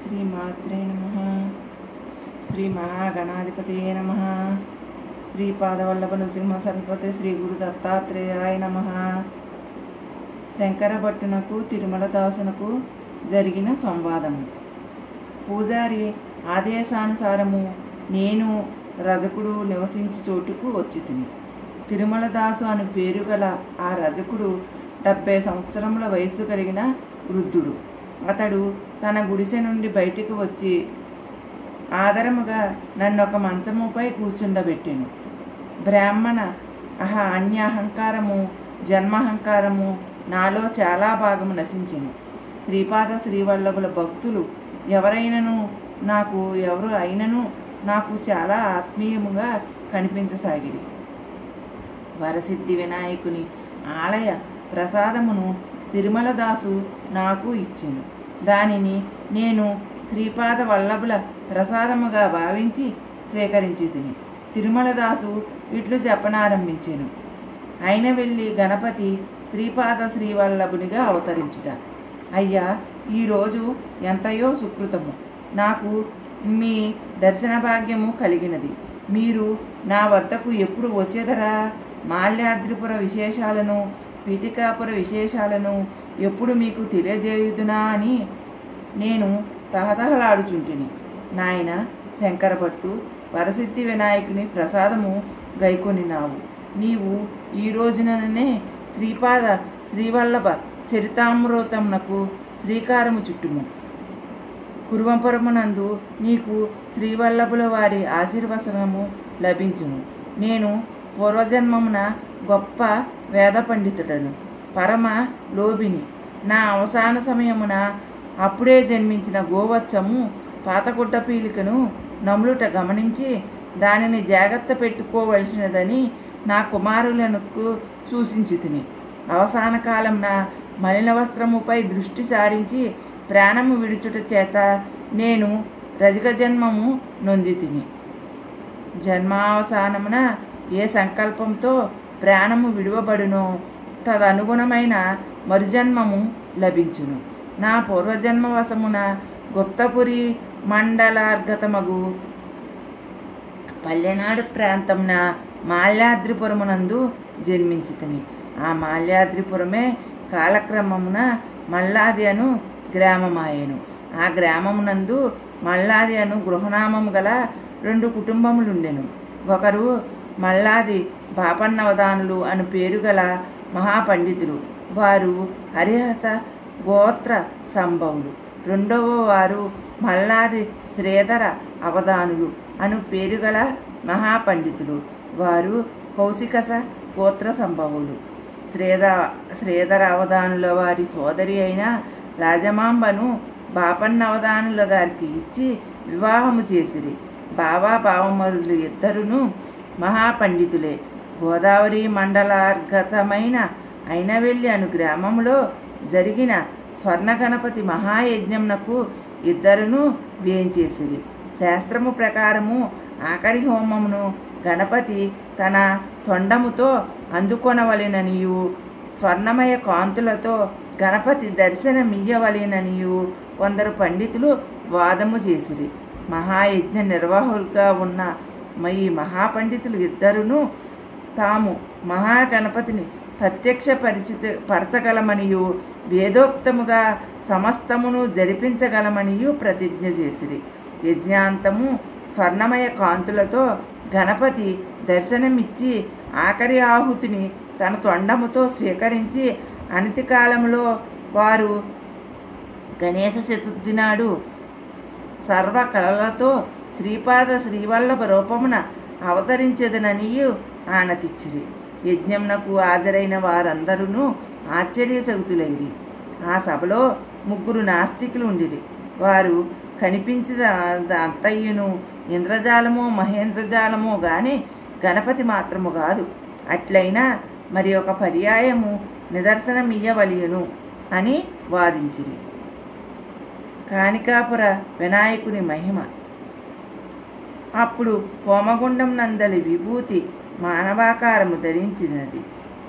శ్రీమాత్రే నమః. శ్రీ మహాగణాధిపతయే నమః. శ్రీపాదవల్లభ నృసింహ సరస్వతి శ్రీ గురు దత్తాత్రేయాయ నమః. శంకర భట్టునకు తిరుమల దాసునకు జరిగిన సంవాదము. పూజారి ఆదేశానుసారము నేను రజకుడు నివసించు చోటుకు వచ్చి తిని. తిరుమల దాసు అను పేరు గల ఆ రజకుడు 70 సంవత్సరముల వయస్సు కలిగిన వృద్ధుడు. అతడు తన గుడిసె నుండి బయటికి వచ్చి ఆదరముగా నన్ను ఒక మంచముపై కూర్చుండబెట్టెను. బ్రాహ్మణ అన్యాహంకారము జన్మహంకారము నాలో చాలా భాగము నశించెను. శ్రీపాద శ్రీవల్లభుల భక్తులు ఎవరు అయినను నాకు చాలా ఆత్మీయముగా కనిపించసాగిరి. వరసిద్ధి వినాయకుని ఆలయ ప్రసాదమును తిరుమల దాసు నాకు ఇచ్చెను. దానిని నేను శ్రీపాద వల్లభుల ప్రసాదముగా భావించి స్వీకరించి తిని. తిరుమల దాసు ఇట్లు చెప్పనారంభించెను. అయిన వెళ్ళి గణపతి శ్రీపాద శ్రీవల్లభునిగా అవతరించుట. అయ్యా, ఈరోజు ఎంతయో సుకృతము. నాకు మీ దర్శన భాగ్యము కలిగినది. మీరు నా వద్దకు ఎప్పుడు వచ్చేదరా? మాల్యాద్రిపుర విశేషాలను పీఠికాపుర విశేషాలను ఎప్పుడు మీకు తెలియజేయుదునా అని నేను తహతహలాడుచుంటిని. నాయన శంకరభట్టు, వరసిద్ధి వినాయకుని ప్రసాదము గైకొనినావు. నీవు ఈ రోజుననే శ్రీపాద శ్రీవల్లభ చరితామృతమునకు శ్రీకారము చుట్టుము. కురువంపురమునందు నీకు శ్రీవల్లభుల వారి ఆశీర్వచనము లభించును. నేను పూర్వజన్మమున గొప్ప వేద పండితుడను, పరమ లోభిని. నా అవసాన సమయమున అప్పుడే జన్మించిన గోవత్సము పాతగుడ్డ పీలికను నములుట గమనించి దానిని జాగ్రత్త పెట్టుకోవలసినదని నా కుమారులను సూచించి తిని. అవసాన కాలంన మలిన వస్త్రముపై దృష్టి సారించి ప్రాణము విడుచుట చేత నేను రజక జన్మము నొంది తిని. జన్మావసానమున ఏ సంకల్పంతో ప్రాణము విడువబడునో తదనుగుణమైన మరుజన్మము లభించును. నా పూర్వజన్మవశమున గుప్తపురి మండలార్గతమగు పల్లెనాడు ప్రాంతమున మాల్యాద్రిపురమునందు జన్మించితిని. ఆ మాల్యాద్రిపురమే కాలక్రమమున మల్లాది అను గ్రామమాయెను. ఆ గ్రామమునందు మల్లాది అను గృహనామము గల 2 కుటుంబములుండెను. ఒకరు మల్లాది బాపన్నవదానులు అను పేరు గల మహాపండితులు. వారు హరిహత గోత్ర సంభవులు. రెండవ వారు మల్లాది శ్రీధర అవధానులు అను పేరు గల మహాపండితులు. వారు కౌశికస గోత్ర సంభవులు. శ్రీధర అవధానుల వారి సోదరి అయిన రాజమాంబను బాపన్నవధానుల గారికి ఇచ్చి వివాహము చేసిరి. బావా బావమరుదులు ఇద్దరును మహాపండితులే. గోదావరి మండలార్గతమైన అయినవెల్లి అను గ్రామంలో జరిగిన స్వర్ణ గణపతి మహాయజ్ఞంనకు ఇద్దరును వేంచేసిరి. శాస్త్రము ప్రకారము ఆఖరి హోమమును గణపతి తన తొండముతో అందుకొనవలెననియు స్వర్ణమయ కాంతులతో గణపతి దర్శనమియ్యవలెననియు కొందరు పండితులు వాదము చేసిరి. మహాయజ్ఞ నిర్వాహకులుగా ఉన్న ఈ మహాపండితులు ఇద్దరును తాము మహాగణపతిని పరచగలమనియు వేదోక్తముగా సమస్తమును జరిపించగలమనియు ప్రతిజ్ఞ చేసిరి. యజ్ఞాంతము స్వర్ణమయ కాంతులతో గణపతి దర్శనమిచ్చి ఆఖరి ఆహుతిని తన తొండముతో స్వీకరించి అనతి కాలంలో వారు గణేశ చతుర్థి నాడు సర్వకళలతో శ్రీపాద శ్రీవల్లభ రూపమున అవతరించెదననియు ఆనతిచ్చిరి. యజ్ఞమునకు హాజరైన వారందరూ ఆశ్చర్యసగుతులైరి. ఆ సభలో 3 నాస్తికులు ఉండిరి. వారు కనిపించిన అంతయ్యును ఇంద్రజాలమో మహేంద్రజాలమో గాని గణపతి మాత్రము కాదు. అట్లయినా మరి ఒక పర్యాయము నిదర్శనమియ్యవలయును అని వాదించిరి. కాణికాపుర వినాయకుని మహిమ. అప్పుడు హోమగుండం నందలి విభూతి మానవాకారము ధరించినది.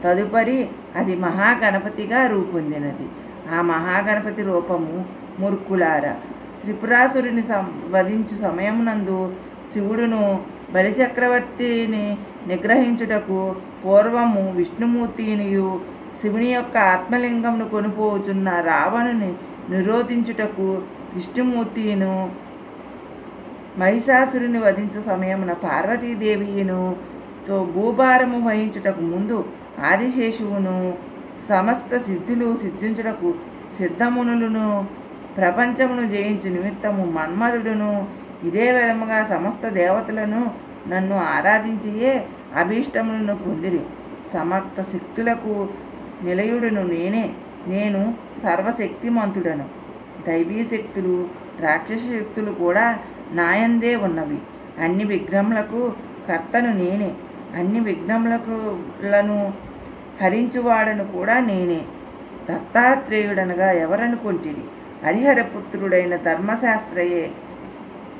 తదుపరి అది మహాగణపతిగా రూపొందినది. ఆ మహాగణపతి రూపము మూర్ఖులారా, త్రిపురాసురుని వధించు సమయమునందు శివుడును బలిచక్రవర్తిని నిగ్రహించుటకు పూర్వము విష్ణుమూర్తినియు శివుని యొక్క ఆత్మలింగమును కొనిపోచున్న రావణుని నిరోధించుటకు విష్ణుమూర్తిను మహిషాసురుని వధించు సమయమున పార్వతీదేవియును తో భూభారము వహించుటకు ముందు ఆదిశేషువును సమస్త సిద్ధులు సిద్ధించుటకు సిద్ధమునులను ప్రపంచమును జయించు నిమిత్తము మన్మధుడును ఇదే విధముగా సమస్త దేవతలను నన్ను ఆరాధించియే అభీష్టములను పొందిరి. సమస్త శక్తులకు నిలయుడును నేనే. నేను సర్వశక్తిమంతుడను. దైవీ శక్తులు రాక్షస శక్తులు కూడా నాయందే ఉన్నవి. అన్ని విఘ్నములకు కర్తను నేనే. అన్ని విఘ్నములను హరించువాడను కూడా నేనే. దత్తాత్రేయుడనగా ఎవరనుకుంటిరి? హరిహరపుత్రుడైన ధర్మశాస్త్రయే.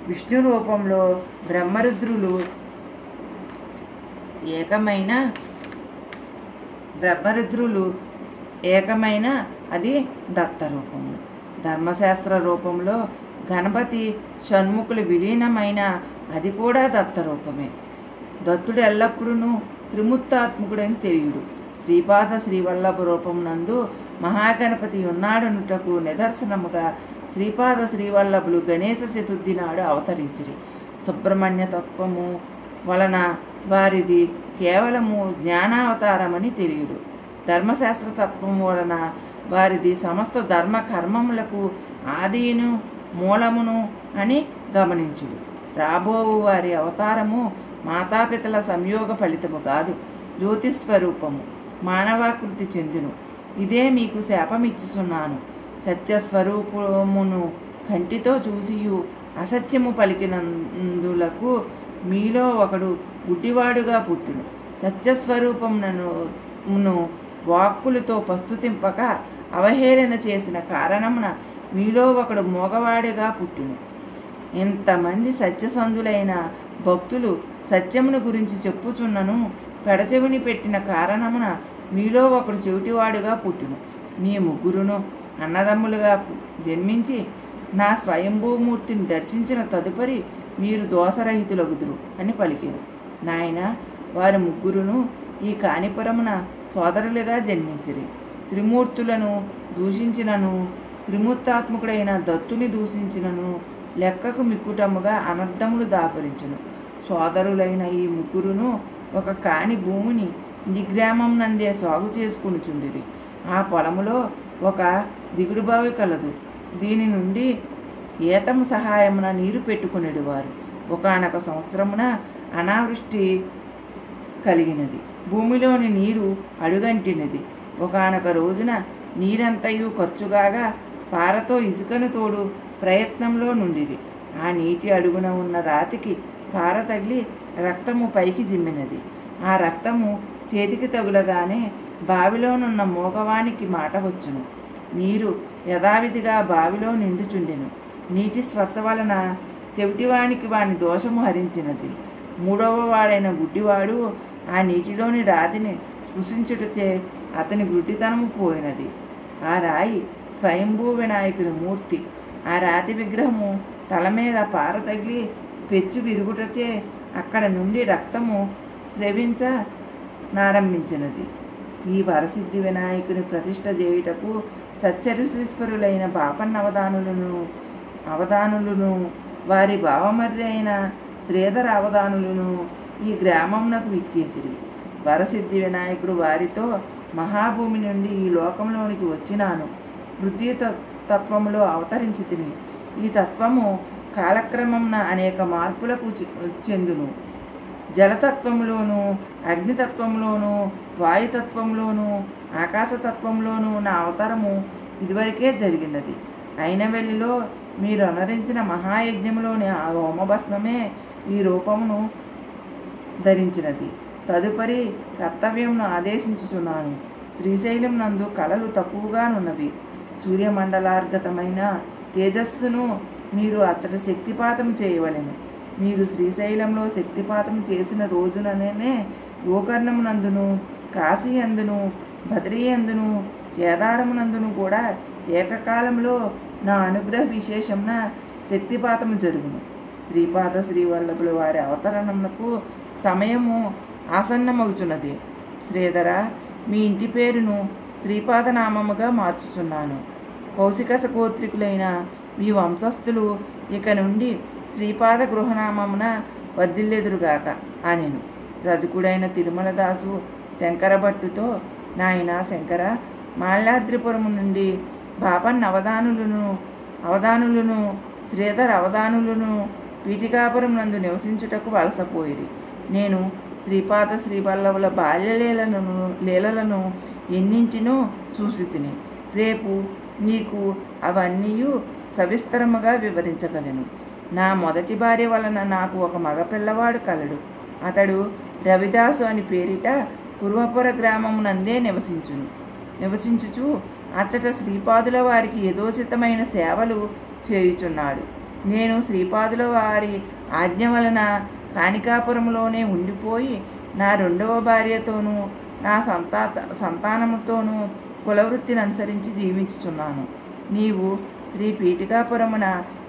విష్ణు రూపంలో బ్రహ్మరుద్రులు ఏకమైన అది దత్తరూపము. ధర్మశాస్త్ర రూపంలో గణపతి షణ్ముఖులు విలీనమైన అది కూడా దత్తరూపమే. దత్తుడు ఎల్లప్పుడూ త్రిమూర్తాత్మకుడని తెలియడు. శ్రీపాద శ్రీవల్లభ రూపమునందు మహాగణపతి ఉన్నాడనుటకు నిదర్శనముగా శ్రీపాద శ్రీవల్లభులు గణేశ చతుర్థి నాడు అవతరించిరి. సుబ్రహ్మణ్య తత్వము వలన వారిది కేవలము జ్ఞానావతారమని తెలియడు. ధర్మశాస్త్ర తత్వము వలన వారిది సమస్త ధర్మ కర్మములకు ఆదిను మూలమును అని గమనించుడు. రాబోవు వారి అవతారము మాతాపితల సంయోగ ఫలితము కాదు, జ్యోతిస్వరూపము, మానవాకృతి చెందును. ఇదే మీకు శాపమిచ్చుచున్నాను. సత్యస్వరూపమును కంటితో చూసియు అసత్యము పలికినందులకు మీలో ఒకడు గుడ్డివాడుగా పుట్టును. సత్యస్వరూపమును వాక్కులతో ప్రస్తుతింపక అవహేళన చేసిన కారణమున మీలో ఒకడు మోగవాడిగా పుట్టును. ఇంతమంది సత్యసంధులైన భక్తులు సత్యమును గురించి చెప్పుచున్నను పెడచెవిని పెట్టిన కారణమున మీలో ఒకడు చెవిటివాడుగా పుట్టును. మీ ముగ్గురును అన్నదమ్ములుగా జన్మించి నా స్వయంభూమూర్తిని దర్శించిన తదుపరి మీరు దోషరహితులగుదురు అని పలికారు. నాయన, వారి ముగ్గురును ఈ కాణిపురమున సోదరులుగా జన్మించిరి. త్రిమూర్తులను దూషించినను త్రిమూర్తాత్మకుడైన దత్తుని దూషించినను లెక్కకు మిక్కుటముగా అనర్థములు దాపరించును. సోదరులైన ఈ ముగ్గురును ఒక కాని భూమిని నిగ్రామం నందే సాగు చేసుకునిచుండిరి. ఆ పొలములో ఒక దిగుడుబావి కలదు. దీని నుండి ఏతము సహాయమున నీరు పెట్టుకునేవారు. ఒకానొక సంవత్సరమున అనావృష్టి కలిగినది. భూమిలోని నీరు అడుగంటినది. ఒకానొక రోజున నీరంతయు ఖర్చుగాగా పారతో ఇసుకను తోడు ప్రయత్నంలో నుండిది. ఆ నీటి అడుగున ఉన్న రాతికి పార తగిలి రక్తము పైకి జిమ్మినది. ఆ రక్తము చేతికి తగులగానే బావిలోనున్న మోగవానికి మాట వచ్చును. నీరు యథావిధిగా బావిలో నిండుచుండెను. నీటి స్పర్శ వలన చెవిటివానికి వాని దోషము హరించినది. మూడవ వాడైన గుడ్డివాడు ఆ నీటిలోని రాతిని స్పృశించుటచే అతని గుడ్డితనము పోయినది. ఆ రాయి స్వయంభూ వినాయకుని మూర్తి. ఆ రాతి విగ్రహము తల మీద పార తగిలి పెచ్చు విరుగుటచే అక్కడ నుండి రక్తము స్రవించనారంభించినది. ఈ వరసిద్ధి వినాయకుని ప్రతిష్ఠ చేయుటకు సత్యఋషీశ్వరులైన బాపన్న అవధానులను వారి భావమర్ది అయిన శ్రీధర అవధానులను ఈ గ్రామమునకు విచ్చేసిరి. వరసిద్ధి వినాయకుడు వారితో, మహాభూమి నుండి ఈ లోకంలోనికి వచ్చినాను. పృథ్వీ తత్వములో అవతరించి తిని ఈ తత్వము కాలక్రమమున అనేక మార్పులకు చెందును. జలతత్వంలోను, అగ్నితత్వంలోను, వాయుతత్వంలోను, ఆకాశతత్వంలోను నా అవతారము ఇదివరకే జరిగినది. అయినవెల్లిలో మీరు అనరించిన మహాయజ్ఞంలోని ఆ హోమభస్మమే ఈ రూపమును ధరించినది. తదుపరి కర్తవ్యమును ఆదేశించుచున్నాను. శ్రీశైలం నందు కళలు తక్కువగానున్నవి. సూర్యమండలార్గతమైన తేజస్సును మీరు అతడి శక్తిపాతం చేయవలెను. మీరు శ్రీశైలంలో శక్తిపాతం చేసిన రోజుననే గోకర్ణమునందును, కాశీ అందును, బద్రీ అందును, కేదారమునందును కూడా ఏకకాలంలో నా అనుగ్రహ విశేషమున శక్తిపాతము జరుగును. శ్రీపాద శ్రీవల్లభుల వారి అవతరణమునకు సమయము ఆసన్నమగుచున్నది. శ్రీధర, మీ ఇంటి పేరును శ్రీపాదనామముగా మార్చుచున్నాను. కౌశికస గోత్రికులైన మీ వంశస్థులు ఇక నుండి శ్రీపాద గృహనామమున వర్ధిల్లెదురుగాక అనెను. రజకుడైన తిరుమలదాసు శంకరభట్టుతో, నాయనా శంకర, మాల్యాద్రిపురము నుండి బాపన్న అవధానులను శ్రీధర్ అవధానులను పీఠికాపురం నందు నివసించుటకు వలసపోయిరి. నేను శ్రీపాద శ్రీవల్లభుల లీలలను ఎన్నింటినో చూసి తిని రేపు నీకు అవన్నీ సవిస్తరముగా వివరించగలను. నా మొదటి భార్య వలన నాకు ఒక మగపిల్లవాడు కలడు. అతడు రవిదాసు అని పేరిట పూర్వపుర గ్రామమునందే నివసించుచు అతట శ్రీపాదుల వారికి యథోచితమైన సేవలు చేయుచున్నాడు. నేను శ్రీపాదుల వారి ఆజ్ఞ వలన కాణికాపురంలోనే ఉండిపోయి నా రెండవ భార్యతోనూ నా సంతానముతోనూ కులవృత్తిని అనుసరించి జీవించుచున్నాను. నీవు శ్రీ పీఠికాపురమున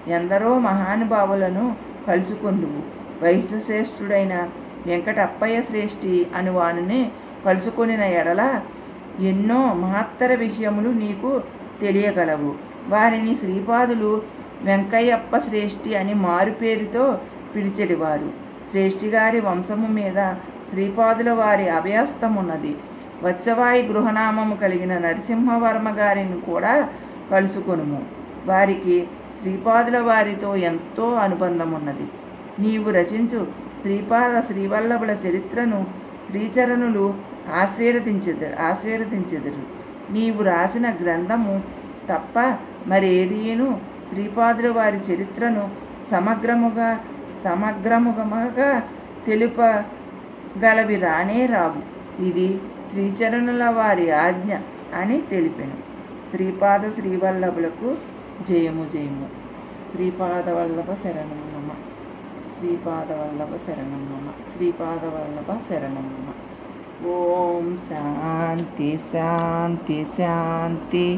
ఎందరో మహానుభావులను కలుసుకొందువు. వైశ్యశ్రేష్ఠుడైన వెంకటప్పయ్య శ్రేష్ఠి అను వానిని కలుసుకొనిన ఎడల ఎన్నో మహత్తర విషయములు నీకు తెలియగలవు. వారిని శ్రీపాదులు వెంకయ్యప్ప శ్రేష్ఠి అని మారు పేరుతో పిలిచెడివారు. శ్రేష్ఠి గారి వంశము మీద శ్రీపాదుల వారి అభయస్తమున్నది. వచ్చవాయి గృహనామము కలిగిన నరసింహవర్మ గారిని కూడా కలుసుకొనుము. వారికి శ్రీపాదుల వారితో ఎంతో అనుబంధం ఉన్నది. నీవు రచించు శ్రీపాద శ్రీవల్లభుల చరిత్రను శ్రీచరణులు ఆశీర్వదించెదరు. నీవు రాసిన గ్రంథము తప్ప మరేదీను శ్రీపాదుల వారి చరిత్రను సమగ్రముగా తెలుపగలవి రానే రావు. ఇది శ్రీచరణుల వారి ఆజ్ఞ అని తెలిపెను. శ్రీపాద శ్రీవల్లభులకు జయము జయము. శ్రీపాదవల్లభ శరణం నమ. శ్రీపాదవల్లభ శరణం నమ. శ్రీపాదవల్లభ శరణం నమ. ఓం శాంతి శాంతి శాంతి.